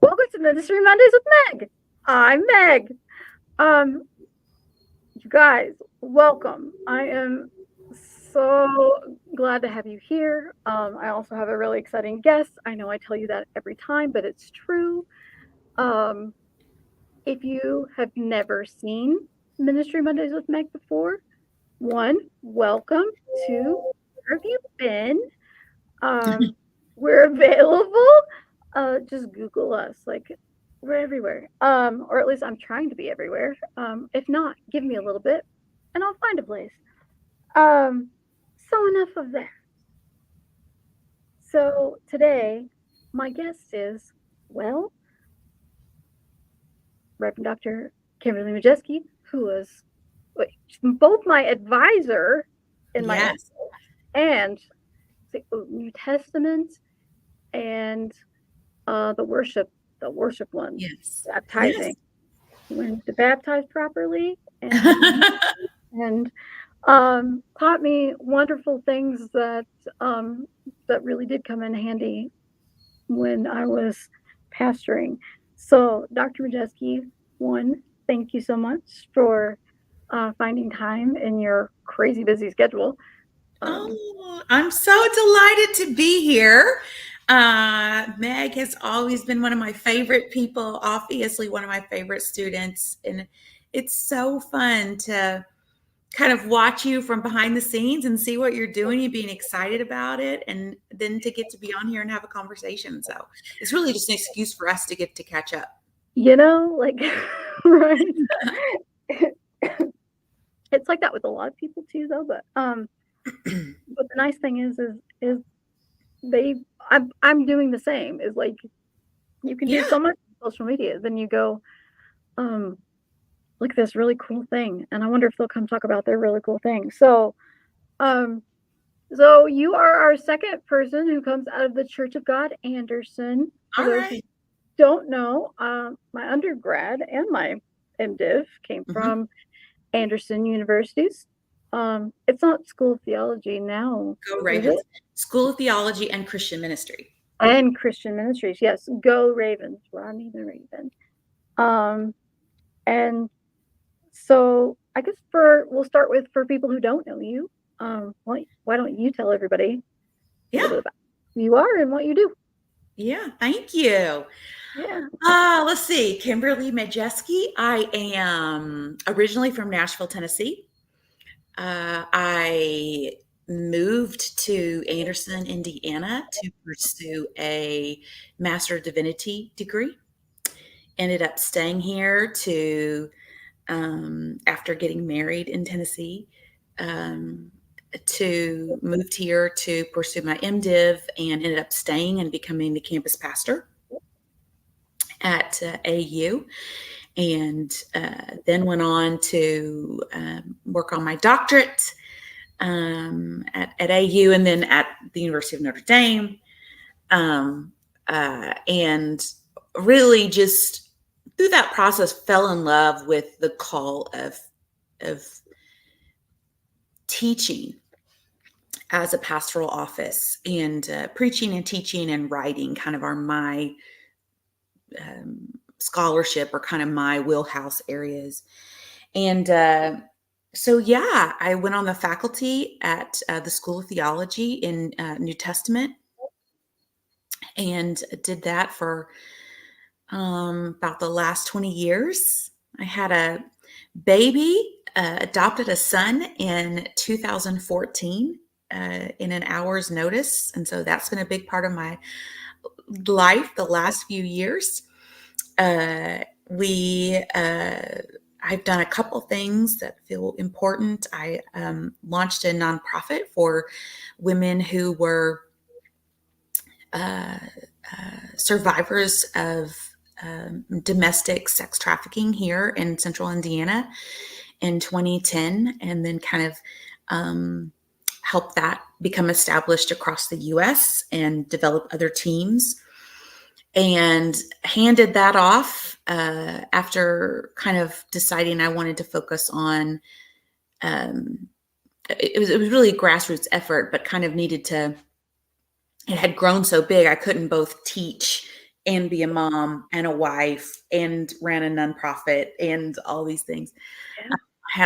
Welcome to Ministry Mondays with Meg. I'm Meg. You guys, welcome. I am so glad to have you here. I also have a really exciting guest. I know I tell you that every time, but it's true. Um, if you have never seen Ministry Mondays with Meg before, welcome to Where Have You Been? We're available. Just Google us. Like we're everywhere. Or at least I'm trying to be everywhere. If not, give me a little bit, and I'll find a place. So enough of that. So today, my guest is Reverend Dr. Kimberly Majeski, who was both my advisor in my Yes. and the New Testament and the worship one, Yes. baptizing. Learned to baptize properly Yes. and taught me wonderful things that that really did come in handy when I was pastoring. So, Dr. Majeski, thank you so much for finding time in your crazy busy schedule. Oh, I'm so delighted to be here. Meg has always been one of my favorite people, obviously one of my favorite students. And it's so fun to kind of watch you from behind the scenes and see what you're doing, you being excited about it, and then to get to be on here and have a conversation. So it's really just an excuse for us to get to catch up. Like, right. It's like that with a lot of people too, though. But the nice thing is I'm doing the same. Is like you can do so much on social media, then you go, look at this really cool thing, and I wonder if they'll come talk about their really cool thing. So, so you are our second person who comes out of the Church of God, Anderson. For All those right. who don't know, my undergrad and my MDiv came from Anderson Universities. It's not School of Theology now, Go is Ravens. it? School of Theology and Christian Ministry. And Christian Ministries, yes. Go Ravens, Rodney the Raven. And so I guess we'll start with for people who don't know you. Why don't you tell everybody a little bit about who you are and what you do? Yeah, thank you. Yeah. Let's see. Kimberly Majeski. I am originally from Nashville, Tennessee. I moved to Anderson, Indiana to pursue a Master of Divinity degree. Ended up staying here after getting married in Tennessee, to moved here to pursue my MDiv and ended up staying and becoming the campus pastor at AU, and then went on to work on my doctorate at AU and then at the University of Notre Dame, and really just through that process fell in love with the call of teaching as a pastoral office, and preaching and teaching and writing kind of are my scholarship or kind of my wheelhouse areas. And so, yeah, I went on the faculty at the School of Theology in New Testament and did that for about the last 20 years. I had a baby, adopted a son in 2014 in an hour's notice. And so that's been a big part of my life the last few years. I've done a couple things that feel important. I launched a nonprofit for women who were survivors of domestic sex trafficking here in central Indiana in 2010, and then kind of help that become established across the US and develop other teams. And handed that off after kind of deciding I wanted to focus on, it was really a grassroots effort, but kind of it had grown so big I couldn't both teach and be a mom and a wife and ran a nonprofit and all these things. Yeah.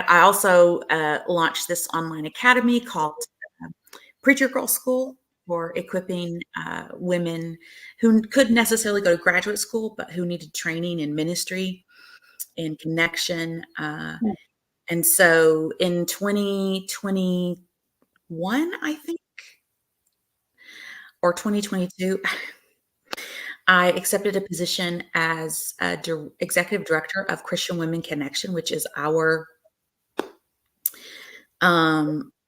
I also launched this online academy called Preacher Girl School for equipping women who couldn't necessarily go to graduate school, but who needed training in ministry and connection. Mm. And so in 2021, I think, or 2022, I accepted a position as a executive director of Christian Women Connection, which is our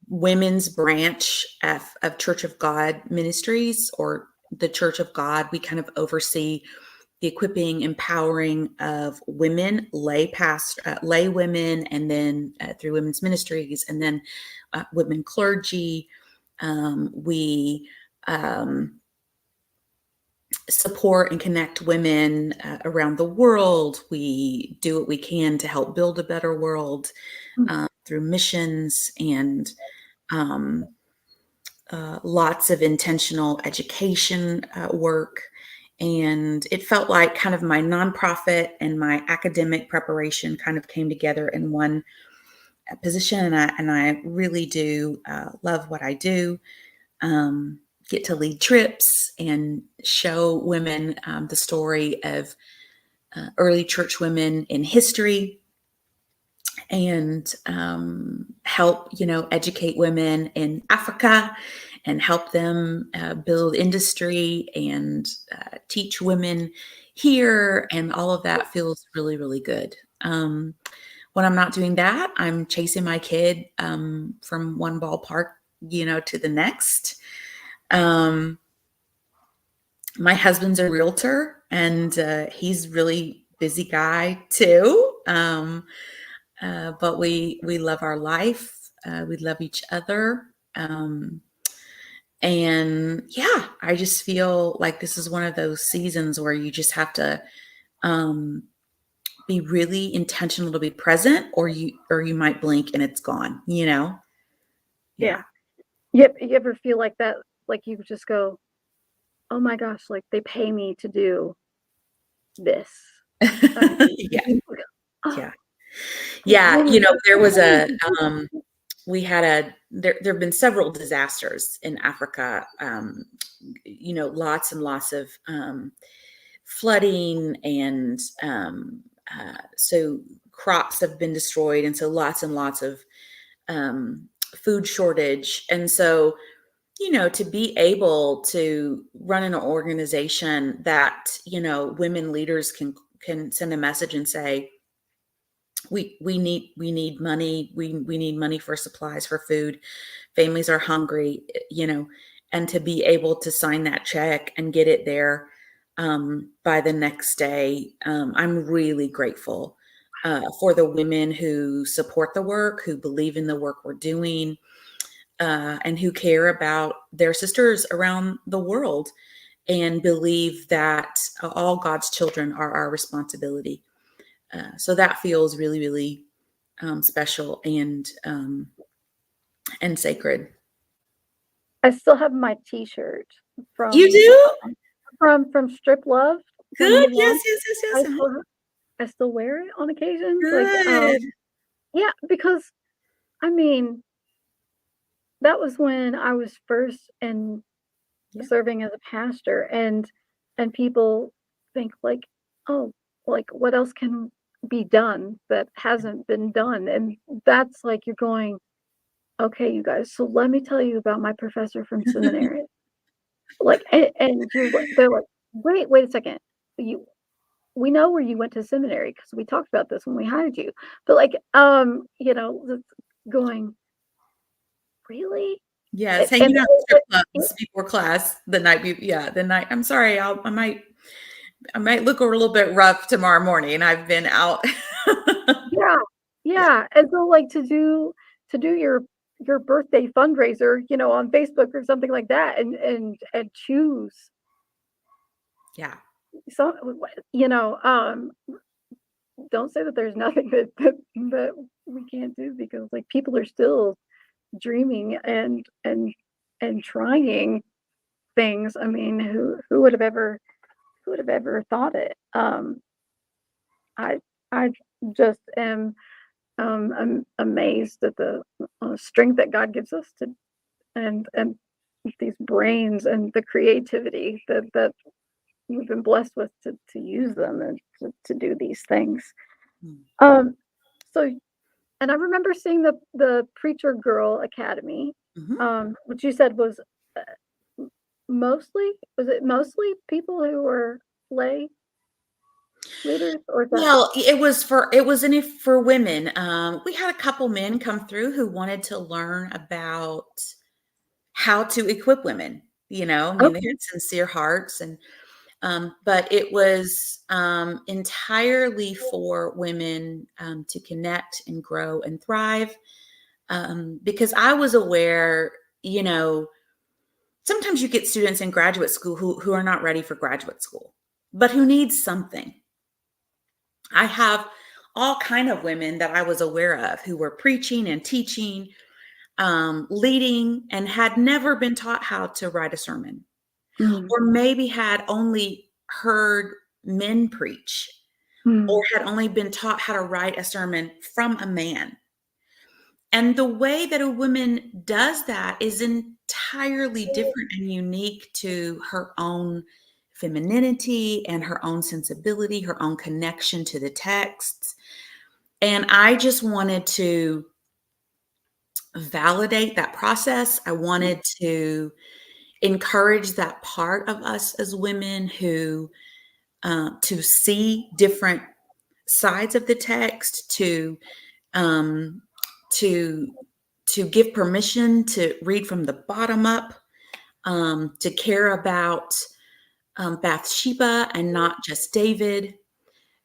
women's branch of Church of God Ministries, or the Church of God. We kind of oversee the equipping, empowering of women, lay women, and then through women's ministries, and then women clergy. We support and connect women around the world. We do what we can to help build a better world through missions and lots of intentional education work. And it felt like kind of my nonprofit and my academic preparation kind of came together in one position. And I really do love what I do. Get to lead trips and show women the story of early church women in history, and help, educate women in Africa and help them build industry and teach women here. And all of that feels really, really good. When I'm not doing that, I'm chasing my kid from one ballpark, to the next. My husband's a realtor, and he's really busy guy too. But we love our life. We love each other. And yeah, I just feel like this is one of those seasons where you just have to be really intentional to be present, or you might blink and it's gone. Yeah. You ever feel like that? Like you just go, oh my gosh, like they pay me to do this. Yeah. Oh, Yeah. Yeah. There was oh, there have been several disasters in Africa. Lots and lots of flooding, and so crops have been destroyed, and so lots and lots of food shortage. And so, to be able to run an organization that, women leaders can send a message and say, we need money. We need money for supplies, for food. Families are hungry, and to be able to sign that check and get it there by the next day. I'm really grateful for the women who support the work, who believe in the work we're doing, and who care about their sisters around the world, and believe that all God's children are our responsibility. So that feels really, really special and sacred. I still have my T-shirt You from do? from Strip Love when Good. you Yes, launched. yes, yes, I yes. still I still wear it on occasions. Good. Yeah, because I mean that was when I was first and Yeah. serving as a pastor, and people think like, oh, like what else can be done that hasn't been done, and that's like you're going, okay, you guys, so let me tell you about my professor from seminary. Like, and they're like, wait a second. You, we know where you went to seminary because we talked about this when we hired you. But like, going, really? Yes, And hanging out in strip clubs before class the night the night. I'm sorry, I might look a little bit rough tomorrow morning. I've been out. yeah, Yeah. yeah. And so like to do your birthday fundraiser, on Facebook or something like that, and choose Yeah. some, don't say that there's nothing that we can't do, because like people are still dreaming and trying things. I mean, who would have ever Who would have ever thought it? I I just am amazed at the strength that God gives us to and these brains and the creativity that we've been blessed with to use them and to do these things. Mm. Um, so and I remember seeing the Preacher Girl Academy, Mhm. which you said was mostly was it mostly people who were lay leaders, or is that Well, it was in it for women. We had a couple men come through who wanted to learn about how to equip women. I mean, they okay? had sincere hearts, and but it was entirely for women to connect and grow and thrive. Because I was aware, you know, sometimes you get students in graduate school who are not ready for graduate school, but who need something. I have all kind of women that I was aware of who were preaching and teaching, leading, and had never been taught how to write a sermon, Mm, or maybe had only heard men preach, or mm, had only been taught how to write a sermon from a man. And the way that a woman does that is entirely different and unique to her own femininity and her own sensibility, her own connection to the texts. And I just wanted to validate that process. I wanted to encourage that part of us as women who to see different sides of the text, um, to to give permission to read from the bottom up, to care about Bathsheba and not just David,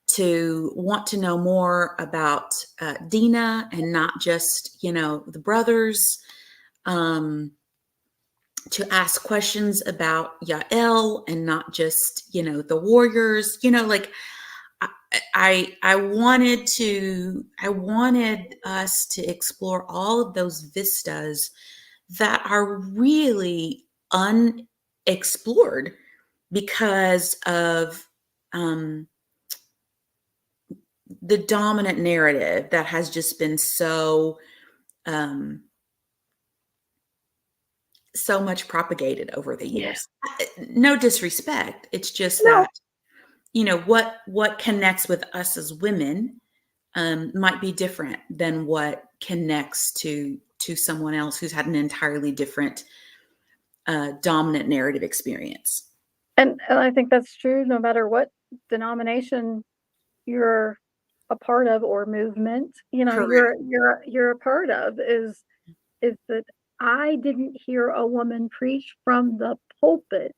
to want to know more about Dinah and not just, the brothers, um, to ask questions about Yael and not just, the warriors, like I, I wanted us to explore all of those vistas that are really unexplored because of um, the dominant narrative that has just been um, so much propagated over the yeah. years. No disrespect. It's just No, that what connects with us as women might be different than what connects to someone else who's had an entirely different dominant narrative experience. and I think that's true no matter what denomination you're a part of or movement, Correct. you're a part of is that I didn't hear a woman preach from the pulpit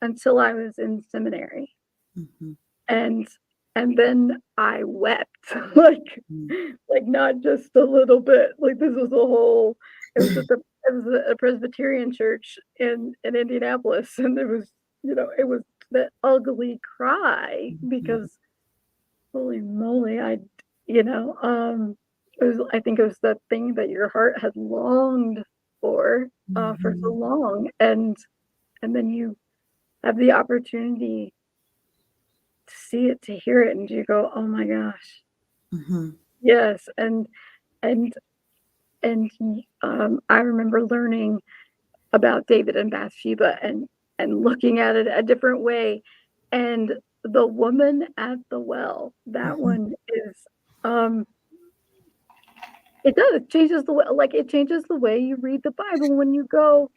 until I was in seminary. Hmm. And and then I wept, like not just a little bit, like, this was a whole it was at a Presbyterian church in Indianapolis, and it was the ugly cry because, holy moly, I think it was the thing that your heart had longed for so Hmm. long, and then you have the opportunity to see it, to hear it, and you go, "Oh my gosh, Hmm. yes." And I remember learning about David and Bathsheba and looking at it a different way. And the woman at the well, that Hmm. one is, um, it does, it changes the way, like, it changes the way you read the Bible when you go,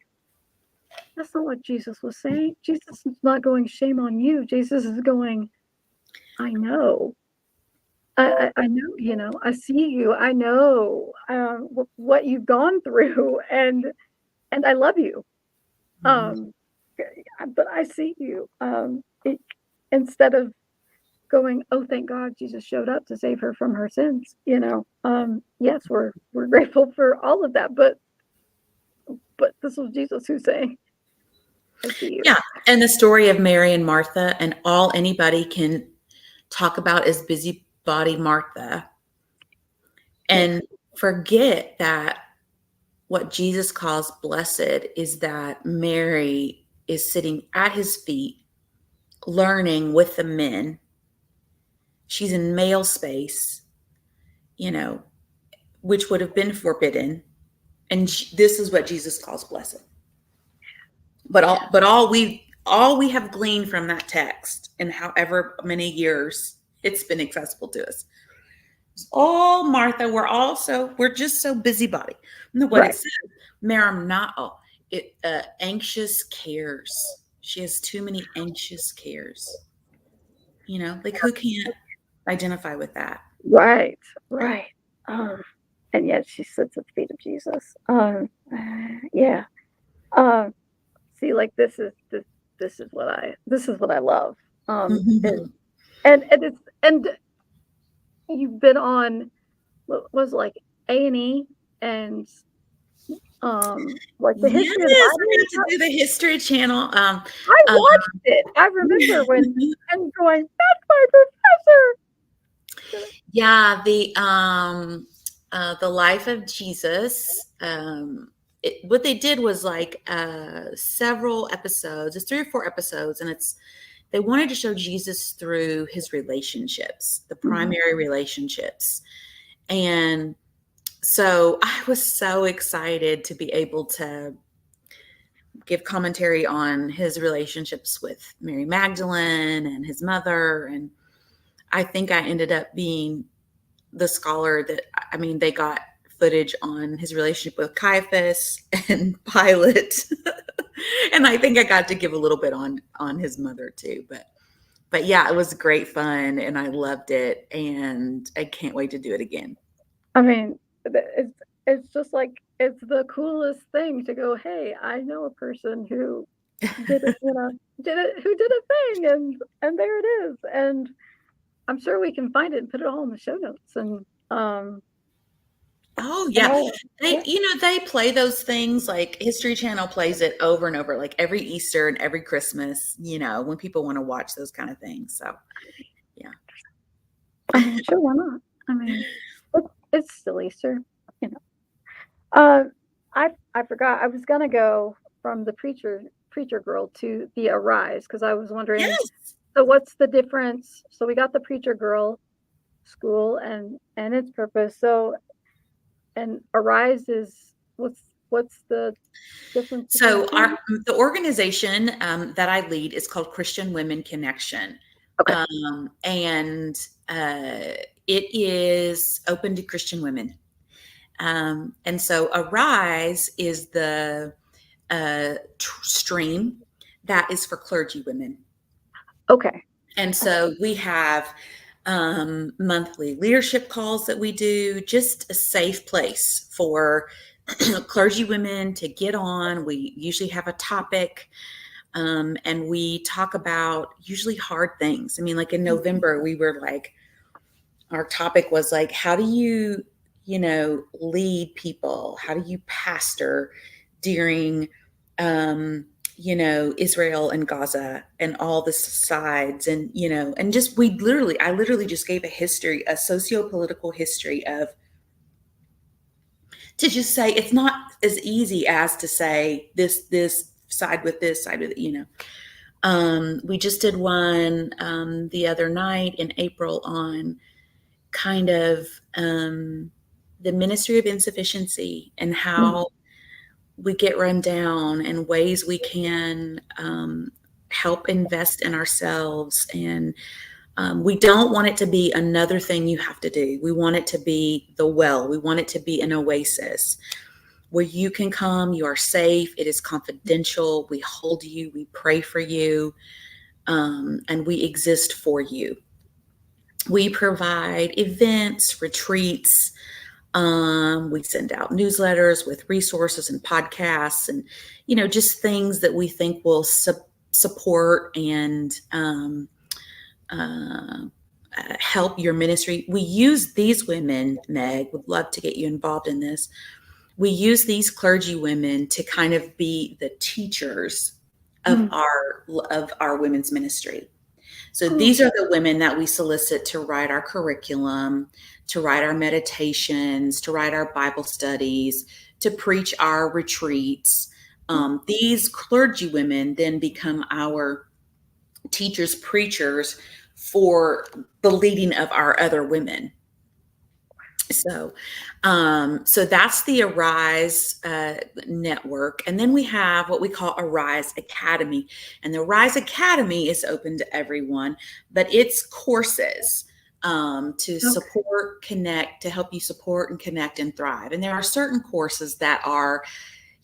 "That's not what Jesus was saying. Jesus is not going, 'Shame on you.' Jesus is going, 'I know. I know, I see you. I know, what you've gone through, and I love you. Hmm. Um, but I see you." Instead of going, "Oh, thank God Jesus showed up to save her from her sins," yes, we're grateful for all of that, but this was Jesus who's saying, "I see you." Yeah, and the story of Mary and Martha, and all anybody can talk about is busybody Martha, Yeah. and forget that what Jesus calls blessed is that Mary is sitting at his feet, learning with the men. She's in male space, you know, which would have been forbidden. And this is what Jesus calls blessed. But Yeah. all we have gleaned from that text and however many years it's been accessible to us. Oh, Martha, we're just so busybody. No, what it Right. says, Maramnao, anxious cares. She has too many anxious cares. Like who can't identify with that? Right. Right. Um, and yet she sits at the feet of Jesus. Yeah. Um, see, like this is what I love. Is, Mhm. and you've been on what was it, like A&E and like the Yes, history of the I Bible. got to do the History Channel. I Um, watched it. I remember when and going, that's my professor. yeah, the life of Jesus. What they did was like several episodes. It's 3 or 4 episodes, and they wanted to show Jesus through his relationships, the Mhm. primary relationships, and so I was so excited to be able to give commentary on his relationships with Mary Magdalene and his mother. And I think I ended up being the scholar that, I mean, they got footage on his relationship with Caiaphas and Pilate. And I think I got to give a little bit on his mother too. But yeah, it was great fun and I loved it and I can't wait to do it again. I mean, it's just like it's the coolest thing to go, hey, I know a person who did it, who did a thing, and there it is, and I'm sure we can find it and put it all in the show notes, Oh and yeah. all. Yeah. They play those things like History Channel plays it over and over, like every Easter and every Christmas, when people want to watch those kind of things. So yeah. I mean, sure, why not? I mean, it's still Easter, you know. Uh, I forgot I was gonna go from the preacher girl to the Arise because I was wondering. Yes. So what's the difference? So we got the preacher girl school and its purpose. So and Arise is what's the difference between the So two? the organization that I lead is called Christian Women Connection. Okay. And it is open to Christian women. And so Arise is the stream that is for clergy women. Okay. And so we have monthly leadership calls that we do, just a safe place for clergy women to get on. We usually have a topic and we talk about usually hard things. I mean, like in November, we were like, our topic was like, how do you, lead people? How do you pastor during, Israel and Gaza and all the sides and just I literally just gave a socio-political history of, to just say it's not as easy as to say this side with this side with we just did one the other night in April on kind of the ministry of insufficiency and Mm. how we get run down and ways we can help invest in ourselves. And we don't want it to be another thing you have to do. We want it to be the well. We want it to be an oasis where you can come, you are safe, it is confidential, we hold you, we pray for you, and we exist for you. We provide events, retreats, we send out newsletters with resources and podcasts and, just things that we think will support and help your ministry. We use these women, Meg, would love to get you involved in this. We use these clergy women to kind of be the teachers of Mm. our women's ministry. So Oh, these are the women that we solicit to write our curriculum, to write our meditations, to write our Bible studies, to preach our retreats. These clergy women then become our teachers, preachers for the leading of our other women. So, so that's the Arise network, and then we have what we call Arise Academy, and the Arise Academy is open to everyone, but it's courses to Okay. support, connect, to help you support and connect and thrive. And there are certain courses that are,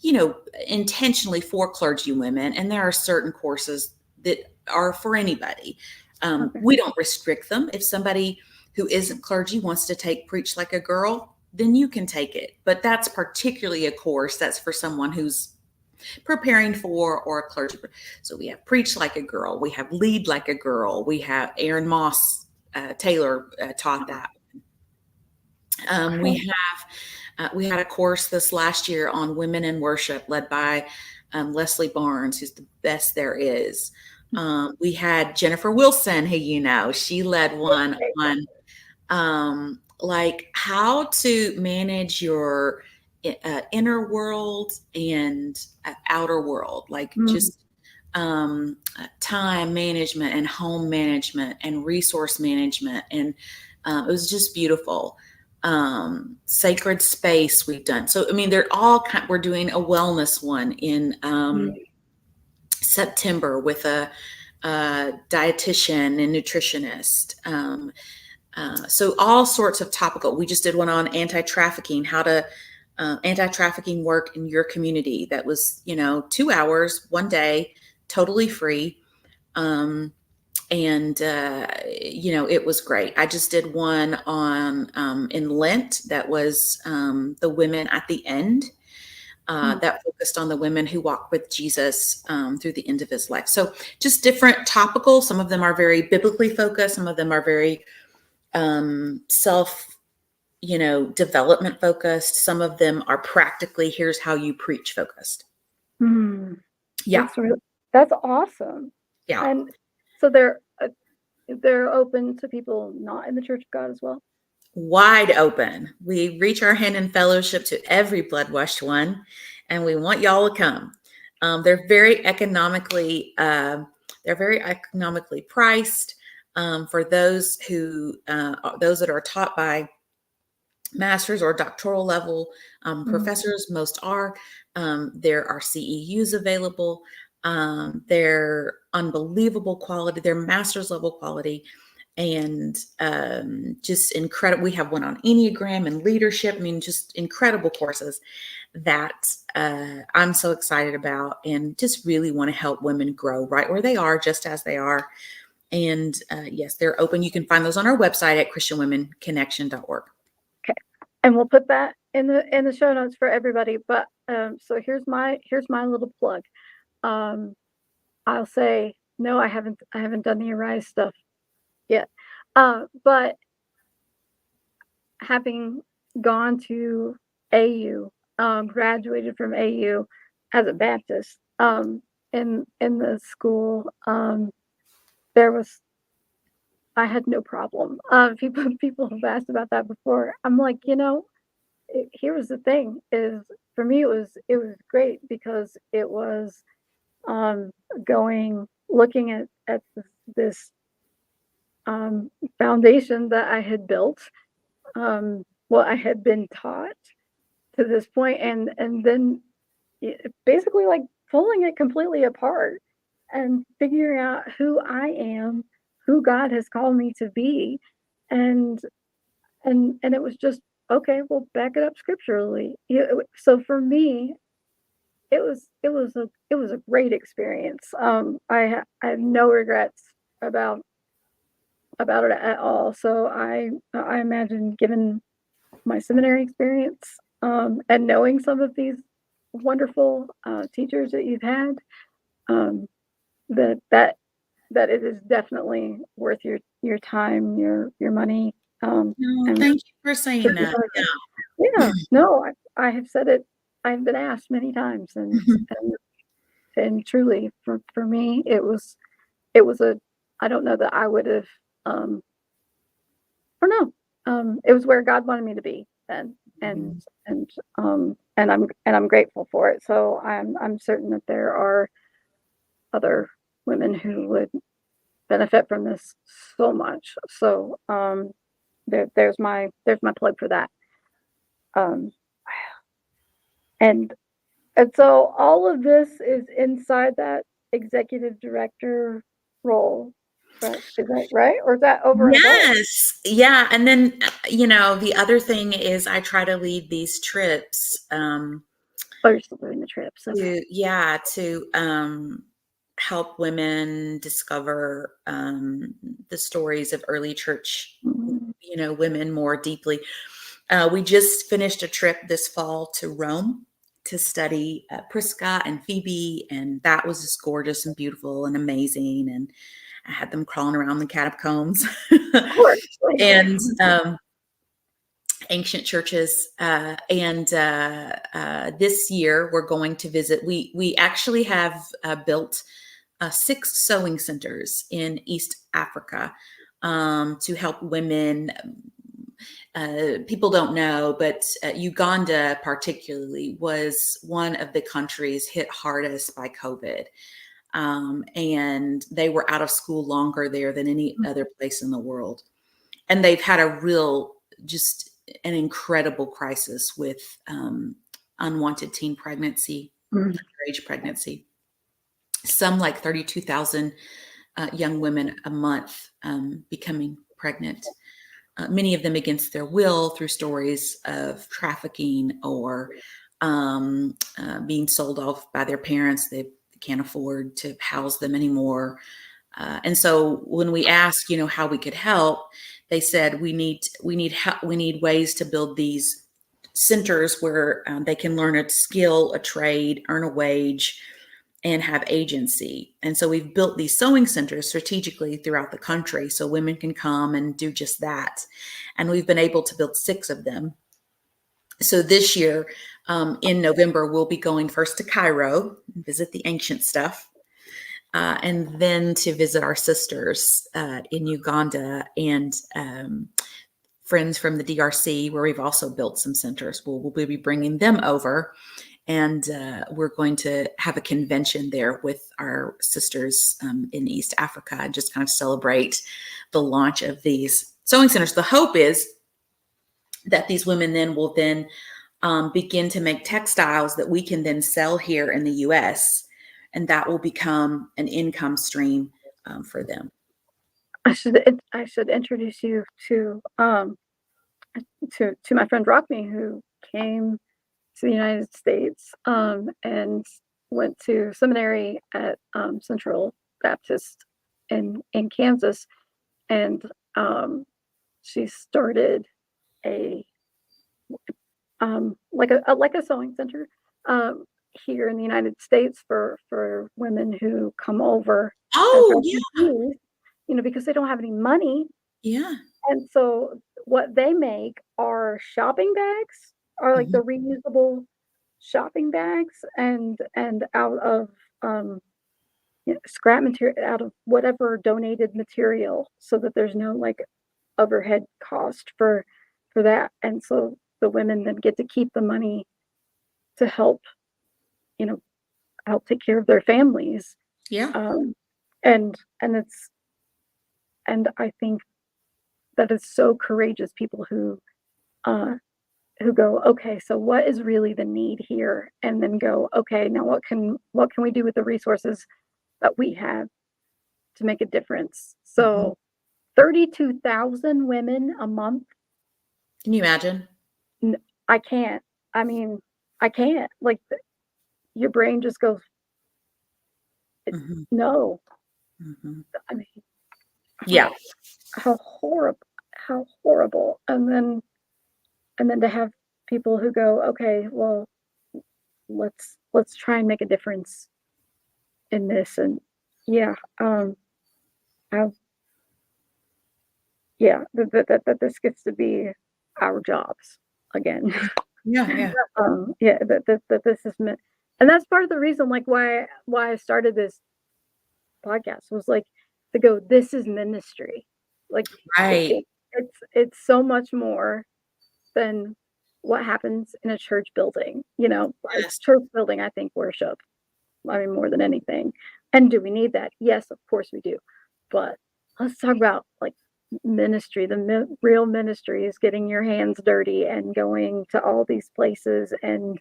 you know, intentionally for clergy women, and there are certain courses that are for anybody. Okay. We don't restrict them. If somebody who isn't clergy wants to take Preach Like a Girl, then you can take it. But that's particularly a course that's for someone who's preparing for or a clergy. So we have Preach Like a Girl, we have Lead Like a Girl, we have Aaron Moss Taylor taught that. Okay. We had a course this last year on women in worship led by Leslie Barnes, who's the best there is. We had Jennifer Wilson, who you know, she led one on like how to manage your inner world and outer world, like Mm, just time management and home management and resource management. And it was just beautiful. Sacred space we've done. So, I mean, they're all kind, we're doing a wellness one in mm, September with a dietitian and nutritionist. So all sorts of topical. We just did one on anti-trafficking, how to anti-trafficking work in your community. That was, you know, 2 hours, one day, totally free. Um, and you know, it was great. I just did one on in Lent that was the women at the end. mm, That focused on the women who walk with Jesus through the end of his life. So just different topical. Some of them are very biblically focused. Some of them are very self, you know, development focused. Some of them are practically here's how you preach focused. mm. Yeah, That's awesome. yeah. And so they're open to people not in the Church of God as well. Wide open. We reach our hand in fellowship to every blood washed one, and we want y'all to come. They're very economically priced for those who those that are taught by master's or doctoral level Mm, professors. Most are. There are CEUs available. They're unbelievable quality. They're master's level quality, and just incredible. We have one on Enneagram and leadership. I mean, just incredible courses that I'm so excited about, and just really want to help women grow right where they are, just as they are. And yes, they're open. You can find those on our website at christianwomenconnection.org. okay. And we'll put that in the show notes for everybody. But so here's my little plug. Um, I'll say no, I haven't done the Arise stuff yet. But having gone to AU, graduated from AU as a Baptist, in the school, there was I had no problem. People have asked about that before. I'm like, you know, here was the thing: is for me it was great because it was um, going looking at this foundation that I had built, what I had been taught to this point, and then basically like pulling it completely apart and figuring out who I am, who God has called me to be, and and it was just okay. Well, back it up scripturally. So for me, it was a great experience. I have no regrets about it at all. So I imagine, given my seminary experience, and knowing some of these wonderful teachers that you've had, um, that that that it is definitely worth your time, your money, No, and thank you for to saying be that. part of it. Yeah, no, I have said it. I've been asked many times, and truly, for me, it was a. I don't know that I would have. I don't know. It was where God wanted me to be then, and and I'm grateful for it. So I'm certain that there are other women who would. benefit from this so much. So there's my plug for that. Um, and and so all of this is inside that executive director role, right? Is that right? Or is that over and above? Yes. Yeah. And then, the other thing is I try to lead these trips, Oh, you're still doing the trips. Okay. to help women discover the stories of early church, Mhm. women more deeply. We just finished a trip this fall to Rome to study Prisca and Phoebe, and that was just gorgeous and beautiful and amazing. And I had them crawling around the catacombs Of course. and ancient churches. And this year we're going to visit. We actually have built 6 sewing centers in East Africa to help women. People don't know, but Uganda, particularly, was one of the countries hit hardest by COVID. And they were out of school longer there than any other place in the world. And they've had just an incredible crisis with unwanted teen pregnancy, Mhm. underage pregnancy. Some like 32,000 young women a month becoming pregnant, many of them against their will through stories of trafficking or being sold off by their parents. They can't afford to house them anymore. And so when we asked, how we could help, they said we need ways to build these centers where they can learn a skill, a trade, earn a wage, and have agency. And so we've built these sewing centers strategically throughout the country so women can come and do just that. And we've been able to build 6 of them. So this year, in November, we'll be going first to Cairo, visit the ancient stuff, and then to visit our sisters in Uganda and friends from the DRC, where we've also built some centers. We'll be bringing them over, and we're going to have a convention there with our sisters in East Africa and just kind of celebrate the launch of these sewing centers. The hope is that these women then will begin to make textiles that we can then sell here in the U.S., and that will become an income stream for them. I should introduce you to my friend Rockney, who came to the United States and went to seminary at Central Baptist in Kansas, and she started a like a sewing center um, here in the United States for women who come over as Oh, yeah. refugees, because they don't have any money. Yeah. And so what they make are shopping bags, are like Mhm. the reusable shopping bags, and out of scrap material, out of whatever donated material, so that there's no like overhead cost for that. And so the women then get to keep the money to you know, help take care of their families. Yeah. Um, and it's and I think that is so courageous, people uh who go, okay, so what is really the need here? And then go, okay, now what can we do with the resources that we have to make a difference? Mhm. So 32,000 women a month. Can you imagine? N- I can't. I mean, I can't. Like your brain just goes, Mhm. no. Mhm. I mean, Yeah. how horrible, how horrible. And then to have people who go, okay, well, let's try and make a difference in this. And yeah, I, yeah, that this gets to be our jobs again. Yeah. Yeah. Yeah, that this is meant, and that's part of the reason, like why I started this podcast, was like to go, this is ministry, like Right. it's so much more than what happens in a church building. Yes. Church building, I think, worship. I mean, more than anything. And do we need that? Yes, of course we do. But let's talk about like ministry. The real ministry is getting your hands dirty and going to all these places and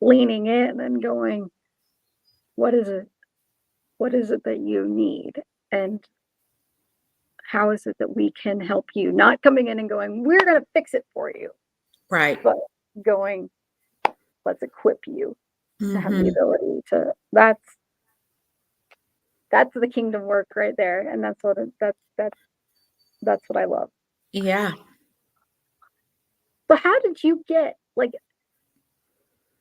leaning in and going, what is it? What is it that you need? And how is it that we can help you? Not coming in and going, we're going to fix it for you, Right. but going, let's equip you to have the Hmm. ability to. That's the kingdom work right there, and that's what I love. Yeah. But how did you get like?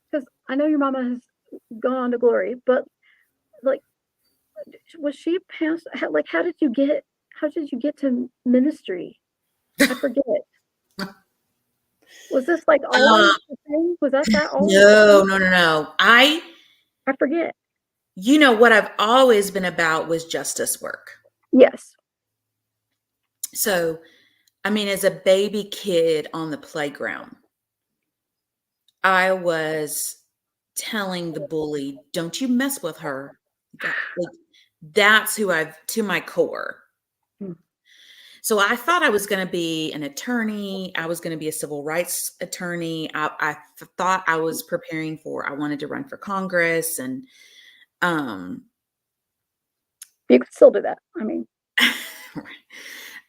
Because I know your mama has gone on to glory, but like, was she past? Like, How did you get to ministry? I forget. Was this like Uh, always the thing? Was that always the no, thing? no, no, no. I forget. What I've always been about was justice work. Yes. So, I mean, as a baby kid on the playground, I was telling the bully, "Don't you mess with her." Like, that's who I've to my core. Mm. So I thought I was going to be an attorney. I was going to be a civil rights attorney. I thought I was preparing for. I wanted to run for Congress, and um, You could still do that. I mean,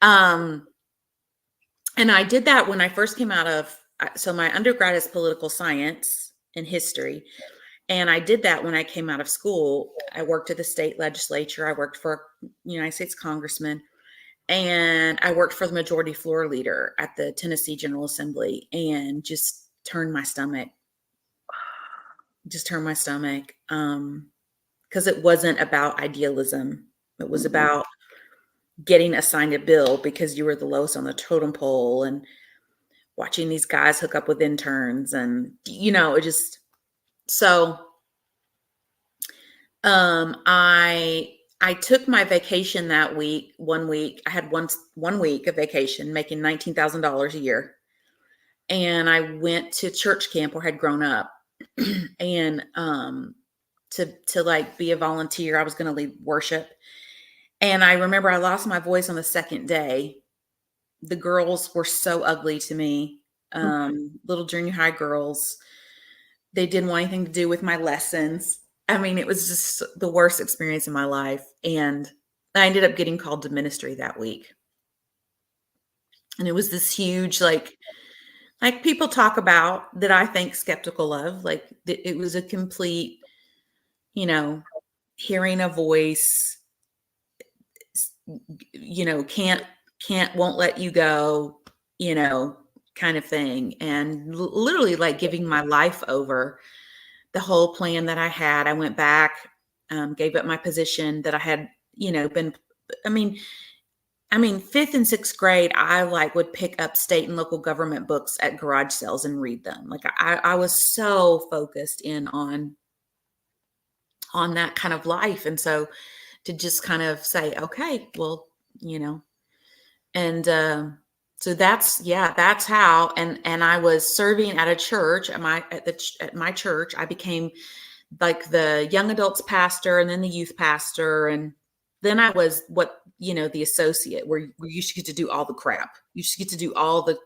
um, and I did that when I first came out of. So my undergrad is political science and history, and I did that when I came out of school. I worked at the state legislature. I worked for a United States congressman, and I worked for the majority floor leader at the Tennessee General Assembly, and turned my stomach. Just turned my stomach because it wasn't about idealism. It was about getting assigned a bill because you were the lowest on the totem pole, and watching these guys hook up with interns, and it just so I took my vacation that week. 1 week, I had one week of vacation, making $19,000 a year, and I went to church camp where I'd grown up, and to like be a volunteer. I was going to lead worship, and I remember I lost my voice on the second day. The girls were so ugly to me, okay. little junior high girls. They didn't want anything to do with my lessons. I mean, it was just the worst experience in my life. And I ended up getting called to ministry that week. And it was this huge, like people talk about that I think skeptical of, like it was a complete, you know, hearing a voice, won't let you go, you know, kind of thing. And literally like giving my life over the whole plan that I had. I went back, gave up my position that I had, been. I mean, fifth and sixth grade, I like would pick up state and local government books at garage sales and read them. Like I was so focused in on that kind of life, and so to just kind of say, okay, well, you know, and so that's how. And I was serving at a church at my church. I became like the young adults pastor and then the youth pastor. And then I was the associate where you should get to do all the crap. You should get to do all the,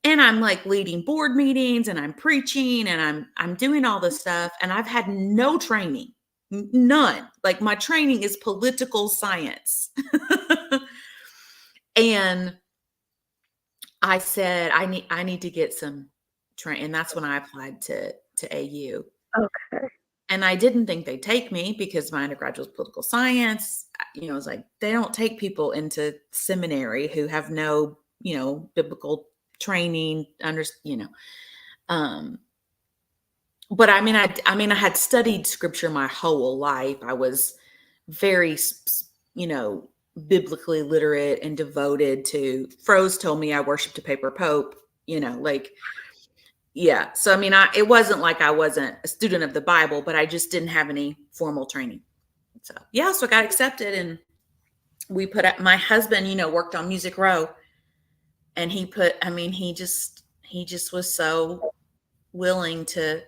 and I'm like leading board meetings and I'm preaching and I'm doing all this stuff. And I've had no training, none. Like my training is political science. And I said, I need to get some train. And that's when I applied to AU. Okay. And I didn't think they'd take me because my undergraduate was political science. I was like, they don't take people into seminary who have no, biblical training, um, but I had studied scripture my whole life. I was very, biblically literate and devoted to. Froze told me I worshiped a paper pope, like, yeah. So, it wasn't like I wasn't a student of the Bible, but I just didn't have any formal training. So, yeah, so I got accepted, and we put up, my husband, worked on Music Row, and he just was so willing to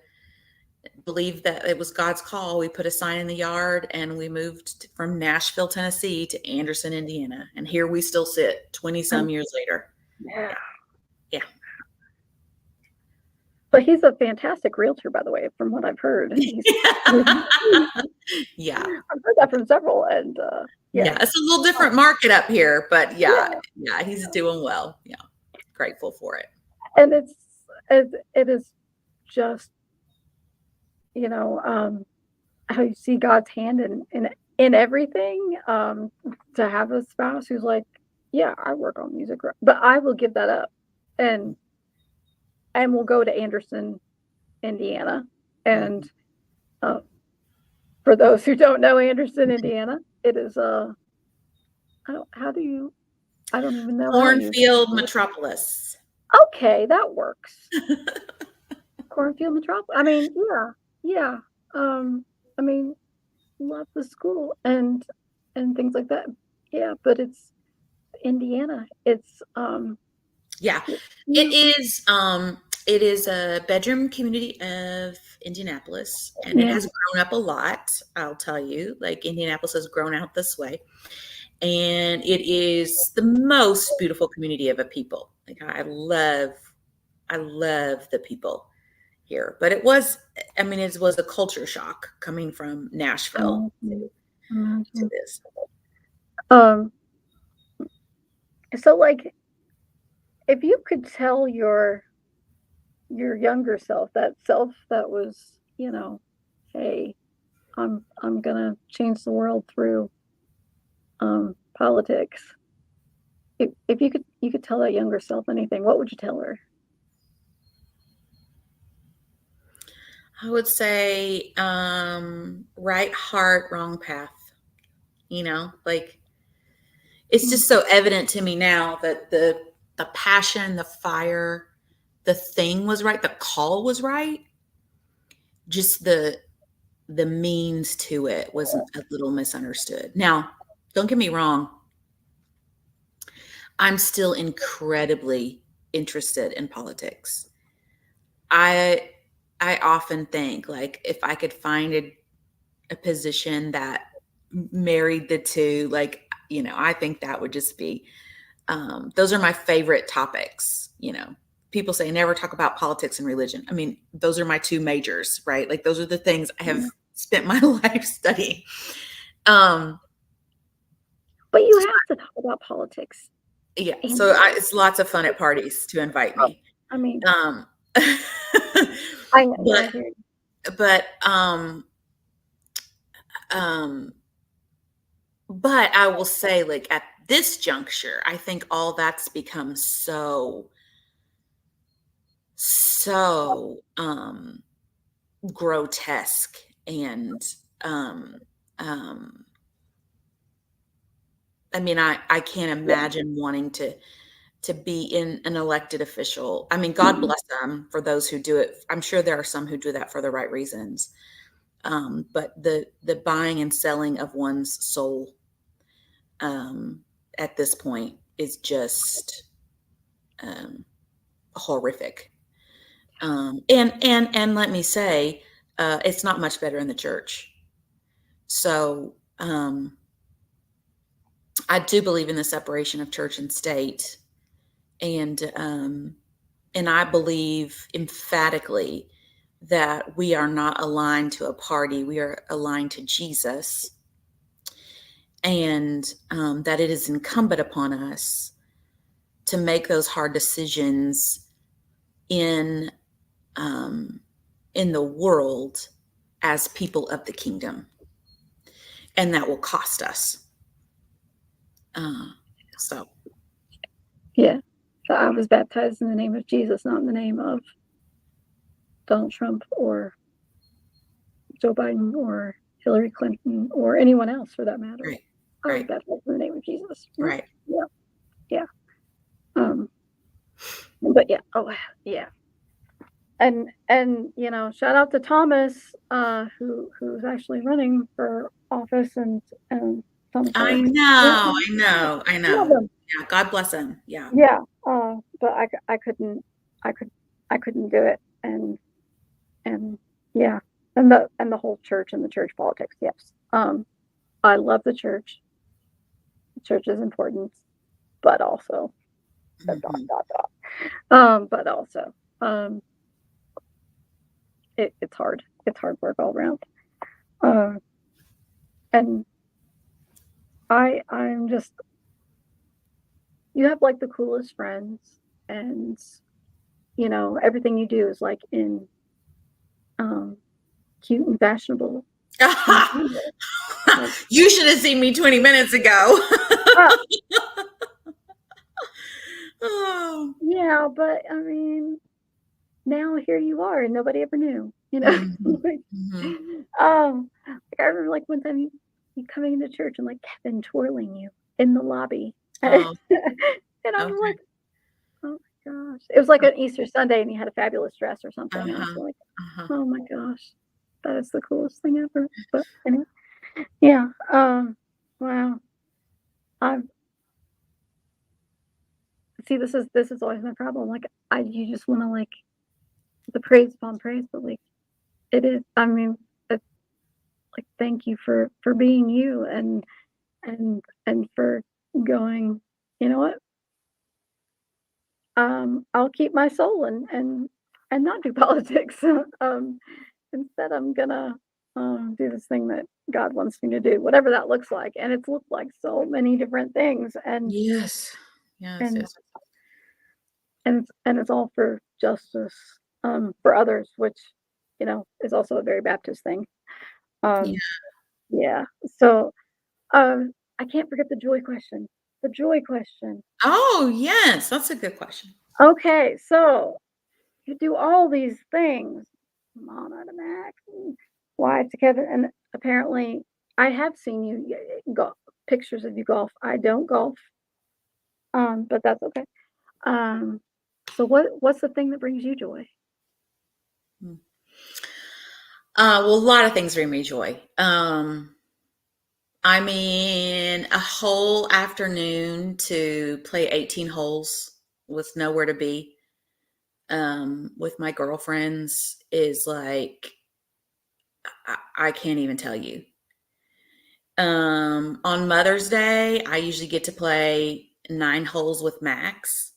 believed that it was God's call. We put a sign in the yard and we moved from Nashville, Tennessee to Anderson, Indiana. And here we still sit 20 some And years later. yeah. Yeah. Yeah. But he's a fantastic realtor, by the way, from what I've heard. Yeah. I've heard that from several, and yeah. Yeah. It's a little different market up here, but yeah. Yeah. Yeah. He's doing well. Yeah. Grateful for it. And it is just, you know, how you see God's hand in everything. To have a spouse who's like, yeah, I work on music, but I will give that up, and we'll go to Anderson, Indiana, and for those who don't know Anderson, Indiana, it is I don't even know how you. Cornfield Metropolis. Okay, that works. Cornfield Metropolis. I mean, yeah. I mean, love the school and things like that. Yeah, but it's Indiana. It's Yeah. It is a bedroom community of Indianapolis, and it has grown up a lot, I'll tell you. Like, Indianapolis has grown out this way. And it is the most beautiful community of a people. Like, I love the people here. But it was a culture shock coming from Nashville to this. So, like, if you could tell your younger self, that was, you know, hey, I'm gonna change the world through politics. If you could tell that younger self anything, what would you tell her? I would say right heart, wrong path. You know, like, it's just so evident to me now that the passion, the fire, the thing was right, the call was right. Just the means to it was a little misunderstood. Now, don't get me wrong. I'm still incredibly interested in politics. I often think, like, if I could find a position that married the two, like, you know, I think that would just be those are my favorite topics. You know, people say never talk about politics and religion. I mean, those are my two majors, right? Like, those are the things I have spent my life studying. But you have to talk about politics. Yeah, so it's lots of fun at parties to invite me. I mean, I know, but I will say, like, at this juncture, I think all that's become so grotesque and I mean, I can't imagine wanting to be in an elected official. I mean, God bless them for those who do it. I'm sure there are some who do that for the right reasons. But the buying and selling of one's soul at this point is just horrific. And let me say, it's not much better in the church. So I do believe in the separation of church and state, and I believe emphatically that we are not aligned to a party; we are aligned to Jesus, and that it is incumbent upon us to make those hard decisions in the world as people of the kingdom, and that will cost us. So I was baptized in the name of Jesus, not in the name of Donald Trump or Joe Biden or Hillary Clinton or anyone else for that matter. Right. I was baptized in the name of Jesus. Right. Yeah. But yeah. Oh yeah. And you know, shout out to Thomas, who's actually running for office, and I know. Yeah, God bless him. Yeah. Yeah. But I couldn't do it, and yeah. and the whole church and the church politics. Yes. I love the church. The church is important, but also dot Mhm. dot dot. But also, um, it's hard. It's hard work all around. Um, and I'm just you have like the coolest friends, and everything you do is like in um cute and fashionable and like You should have seen me 20 minutes ago. oh Oh. yeah, but I mean now here you are and nobody ever knew, Mhm. like, Mhm. like I remember like one time you coming into church and like Kevin twirling you in the lobby. and Oh, I'm okay. like, oh my gosh. It was like an Easter Sunday and he had a fabulous dress or something. And I was Uh-huh. like, Uh-huh. oh my gosh, that is the coolest thing ever. But anyway, yeah. Wow. I'm see this is always my problem. Like you just want to like the praise upon praise, but like it is. I mean, it's like thank you for being you and for going. You know what? I'll keep my soul and not do politics. Instead, I'm gonna do this thing that God wants me to do, whatever that looks like. And it's looked like so many different things, Yes. Yes, and yes. and it's all for justice for others, which is also a very Baptist thing. Yeah. Um, yeah. So I can't forget the joy question. The joy question. Oh, yes, that's a good question. Okay, so you do all these things, Mama to Max, and wife to Kevin, and apparently I have seen you golf pictures of you golf. I don't golf, but that's okay. Um, so what's the thing that brings you joy? Mm. Well, a lot of things bring me joy. I mean, a whole afternoon to play 18 holes with nowhere to be, with my girlfriends is like, I can't even tell you. On Mother's Day, I usually get to play 9 holes with Max,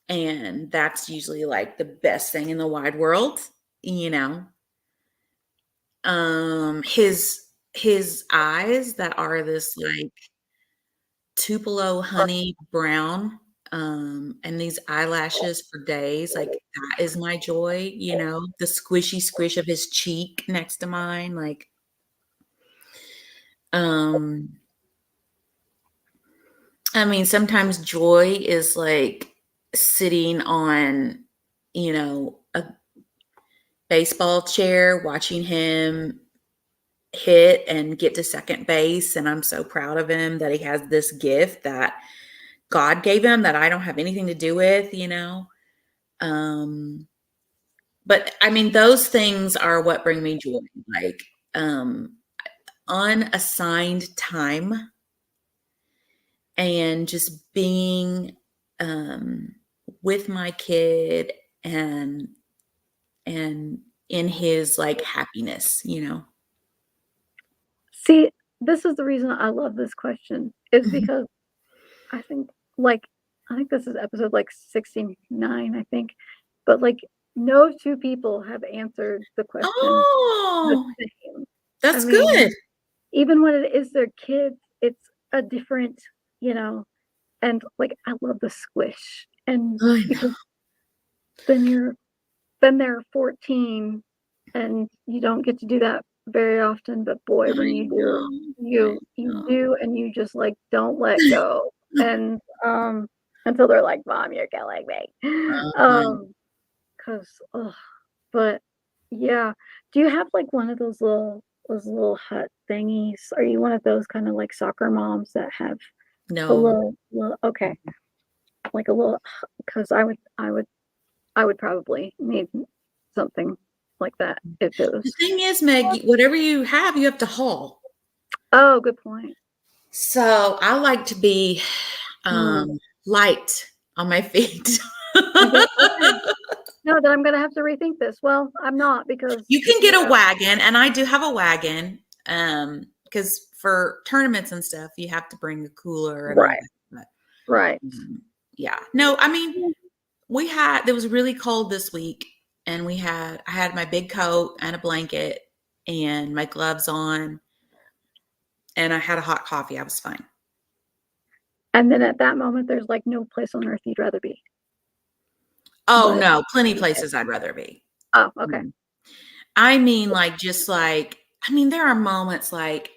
and that's usually like the best thing in the wide world, you know. His eyes that are this like Tupelo honey brown, and these eyelashes for days, like, that is my joy, the squishy squish of his cheek next to mine, like, um, I mean, sometimes joy is, like, sitting on, a baseball chair, watching him hit and get to second base, and I'm so proud of him that he has this gift that God gave him that I don't have anything to do with. Um, but I mean, those things are what bring me joy, like um, unassigned time and just being um, with my kid and and in his like happiness. See, this is the reason I love this question is Mhm. because I think like I think this is episode like 69, I think. But like no two people have answered the question the Oh, same. I that's good. mean, even when it is their kids, it's a different, you know, and like I love the squish. And I know. because then you're then they're 14 and you don't get to do that very often, but boy, when I you do, know. I you know. do and you just like don't let go. And until they're like, "Mom, you're killing me." Uh-huh. 'Cause but yeah. Do you have like one of those little hut thingies? Are you one of those kind of like soccer moms that have the No. little okay, like a little because I would probably need something like that if it The was thing is, Meg, whatever you have to haul. oh, good point. So I like to be Mm, light on my feet. I get okay. No, then I'm gonna have to rethink this. Well, I'm not because, You can you get a know. wagon, and I do have a wagon. Because for tournaments and stuff, you have to bring a cooler and all Right, that. But right. yeah, no, I mean, it was really cold this week, and I had my big coat and a blanket and my gloves on, and I had a hot coffee. I was fine. And then at that moment, there's, like, no place on earth you'd rather be. Oh But no, plenty places I'd rather be. oh, okay. Mm. I mean, like, just like, I mean, there are moments like,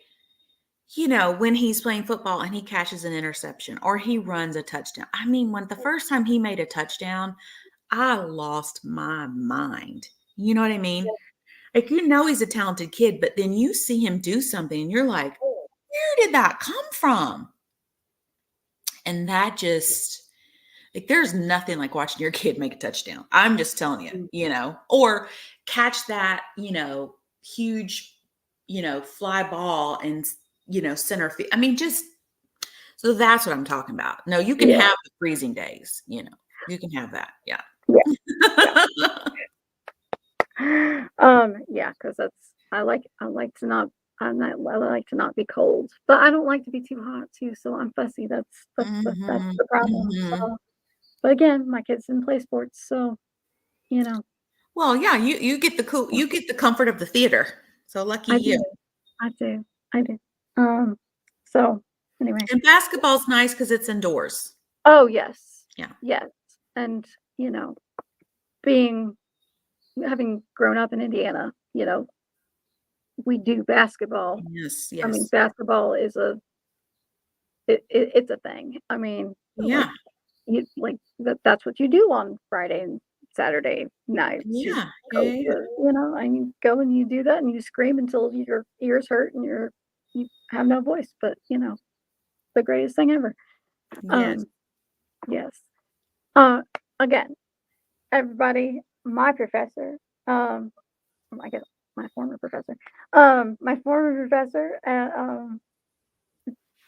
when he's playing football and he catches an interception or he runs a touchdown. I mean, when the first time he made a touchdown, I lost my mind. You know what I mean? Like, he's a talented kid, but then you see him do something and you're like, where did that come from? And that just, like, there's nothing like watching your kid make a touchdown. I'm just telling you, or catch that, huge, fly ball and, center field. I mean, just, so that's what I'm talking about. No, you can Yeah, have the freezing days, you can have that. Yeah. yeah, yeah. Yeah, because I like to not be cold, but I don't like to be too hot too, so I'm fussy. That's Mhm, the problem. mhm. So, but again, my kids didn't play sports, so, you know, Well, yeah, you get the comfort of the theater. So lucky I you. do, I do, I do. Um, so anyway. And basketball's nice because it's indoors. Oh, yes. Yeah. Yes, and, you know, being having grown up in Indiana, we do basketball. Yes, I mean, yes. basketball is it's a thing. I mean, like, Yeah, that's what you do on Friday and Saturday nights. You yeah, yeah, go yeah, yeah. to, and you go and you do that and you scream until your ears hurt and you have no voice, but, the greatest thing ever. Yes. Um, yes. Uh, Again, everybody, my professor, I guess my former professor,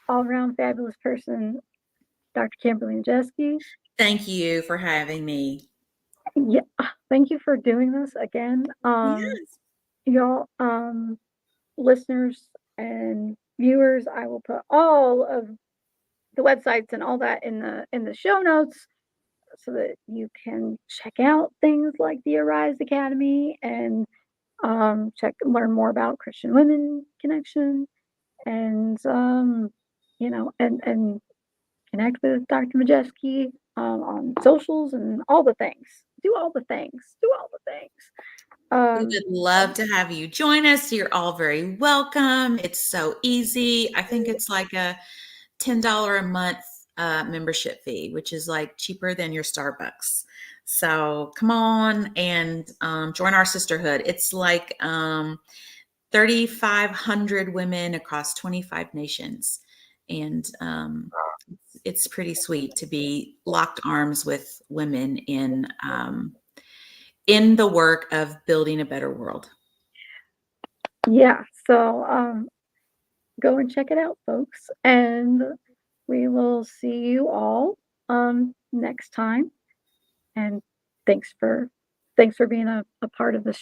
all around fabulous person, Dr. Kimberly Majeski. Thank you for having me. Yeah, thank you for doing this again. Yes. Y'all, listeners and viewers, I will put all of the websites and all that in the show notes so that you can check out things like the Arise Academy and learn more about Christian Women Connection and and connect with Dr. Majeski on socials and all the things. Do all the things. Do all the things. We would love to have you join us. You're all very welcome. It's so easy. I think it's like a $10 a month membership fee, which is like cheaper than your Starbucks. So come on and join our sisterhood. It's like 3,500 women across 25 nations. And it's pretty sweet to be locked arms with women in the work of building a better world. Yeah. So go and check it out, folks, and we will see you all next time. And thanks for being a part of this